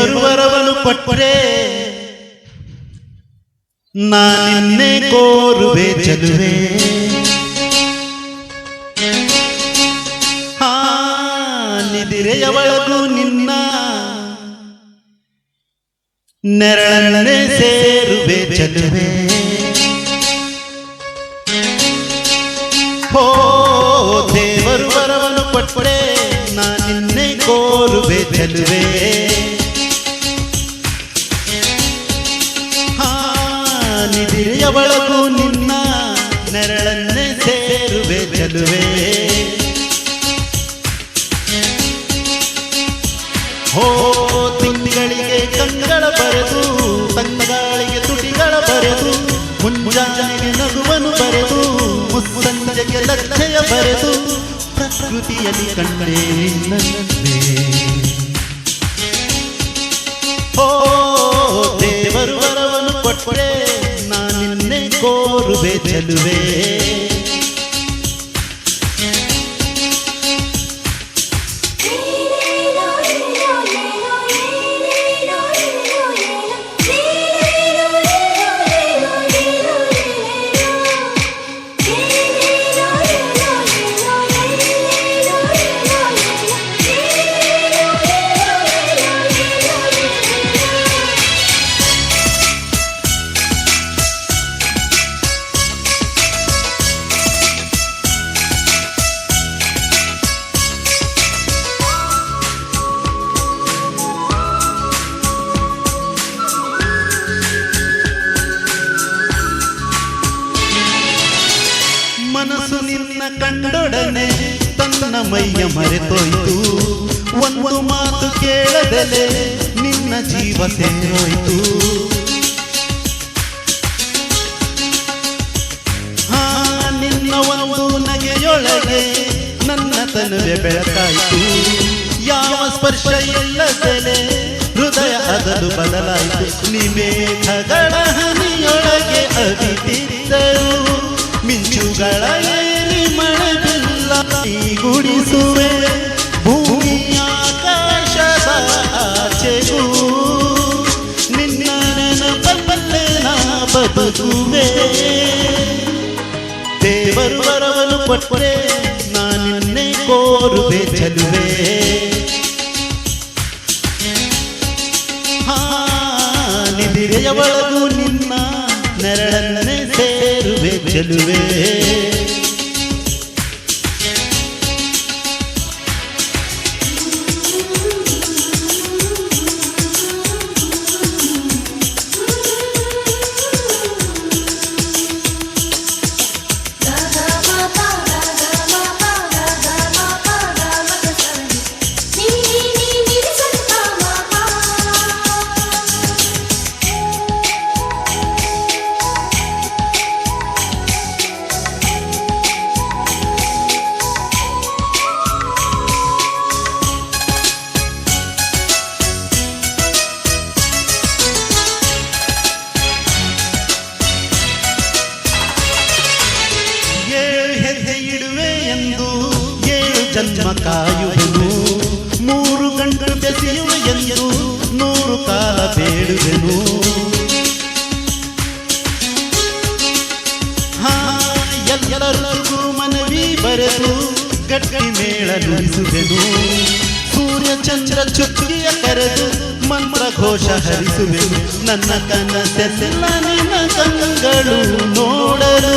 ದೇವರು ವರವನ್ನು ಕೊಟ್ಟರೆ ನಾನಿನ್ನೆ ಕೋರುವೆ ಚಲುವೆ. ನಿದಿರೆಯವಳಗೂ ನಿನ್ನ ನೆರಳನ್ನೇ ಸೇರುವೆ ಚಲುವೆ. ಹೋ ದೇವರು ವರವನ್ನು ಕೊಟ್ಟರೆ ನಾನಿನ್ನೆ ಕೋರುವೆ ಚಲುವೆ. ನಿದಿರೆಯವಳಗೂ ನಿನ್ನ ನೆರಳನ್ನೇ ಸೇರುವೆ ಚಲುವೆ. ಹೋ ತಿಂಗಳಿಗೆ ಕಂಗಳ ಬರೆದು ತಂಗಾಳಿಗೆ ತುಟಿಗಳ ಬರೆದು ಮುಂಜಾನೆಗೆ ನಗುವನು ಬರೆದು ಮುಸ್ಸಂಜೆಗೆ ಲಜ್ಜೆಯ ಬರೆದು ಪ್ರಕೃತಿಯಲ್ಲಿ ಕಂಡೇ ನಿನ್ನನ್ನೇ. ಹೋ ದೇವರು ವರವನ್ನು ಕೊಟ್ಟರೆ ನಾನಿನ್ನೆ ಕೋರುವೆ ಚಲುವೆ. ಮನಸ್ಸು ನಿನ್ನ ಕಂಡೊಡನೆ ತನ್ನ ಮೈಯ ಮರೆತೋಯ್ತು. ಒಂದು ಮಾತು ಕೇಳದಲೆ ನಿನ್ನ ಜೀವ ಸೇರೋಯ್ತು. ನಿನ್ನ ಒಂದು ನಗೆಯೊಳಗೆ ನನ್ನ ತನುವೆ ಬೆಳಕಾಯಿತು. ಯಾವ ಸ್ಪರ್ಶ ಇಲ್ಲದಲೆ ಹೃದಯ ಅದಲು ಬದಲಾಯಿತು. ನಿಮೇಘಗಳ ಹನಿಯೊಳಗೆ ಅವಿತಿದ್ದರು ಮಿಂಚುಗಳ ಏರಿ ಮಳೆಲ್ಲ ಗುಡಿಸುವೆ. ಭೂಮಿ ಆಕಾಶದ ಆಚೆಗೂ ನಿನ್ನ ನೆನಪಲ್ಲೇ ನಾ ಬದುಕುವೆ. ದೇವರು ವರವನ್ನು ಕೊಟ್ಟರೆ ನಾನಿನ್ನೆ ಕೋರುವೆ ಚಲುವೆ. ನಿದಿರೆಯವಳಗೂ ನಿನ್ನ ನೆರಳನ್ನೇ ಸೇರುವೆ ಚಲುವೆ. ಜನ್ಮ ಕಾಯುವೆನು 3 ಗಂಟು ಬೆಸೆಯುವೆ ಎಂದು 100 ಕಾಲ ಬೇಡುವೆನು. ಎಲ್ಲರಿಗೂ ಮನವಿ ಬರೆದು ಗಟ್ಟಿ ಮೇಳ ನುಡಿಸುವೆನು. ಸೂರ್ಯ ಚಂದ್ರ ಚುಕ್ಕಿಯ ಕರೆದು ಮಂತ್ರ ಘೋಷ ಹರಿಸುವೆನು. ನನ್ನ ಕನಸೆಲ್ಲ ನಿನ್ನ ಕಂಗಳು ನೋಡಲು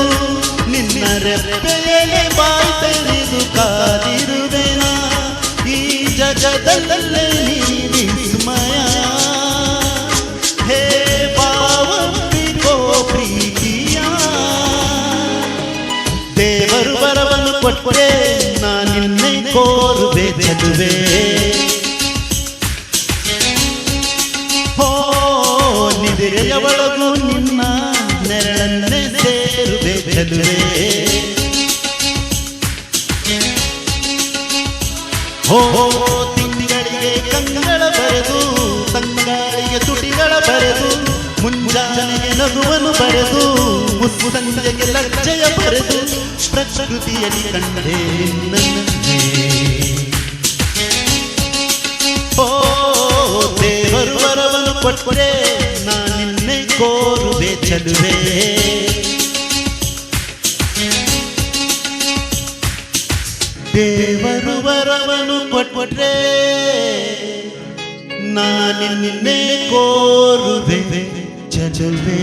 ನಿನ್ನ ರೆಪ್ಪೆಯೇ ಬಾಯಿ ತೆರೆದು ಕಾದಿರುವೆನ. ಈ ಜಗದಲ್ಲೇ ನೀ ವಿಸ್ಮಯ. ಹೇ ಭಾವೋ ಪ್ರೀತಿಯ ದೇವರು ವರವನ್ನು ಕೊಟ್ಟರೆ ನಾನಿನ್ನೆ ಕೋರುವೆ ಚಲುವೆ. ಹೋ ನಿದಿರೆಯವಳಗೂ ನಿನ್ನ ನೆರಳನ್ನೇ ಸೇರುವೆ ಚಲುವೆ. ಹೋ ತಿಂಗಳಿಗೆ ಕಂಗಳ ಬರೆದು ತಂಗಾಳಿಗೆ ತುಟಿಗಳ ಬರೆದು ಮುಂಜಾನೆಗೆ ನಗುವನು ಬರೆದು ಮುಸ್ಸಂಜೆಗೆ ಲಜ್ಜೆಯ ಬರೆದು ಪ್ರಕೃತಿಯಲ್ಲಿ ಕಂಡೇ ನಿನ್ನನ್ನೇ. ಓ ದೇವರು ಚಲುವೆ ದೇವರು ವರವನು ಕೊಟ್ರೆ ನಾನಿನ್ನೆ ಕೋರುವೆ ಚಲುವೆ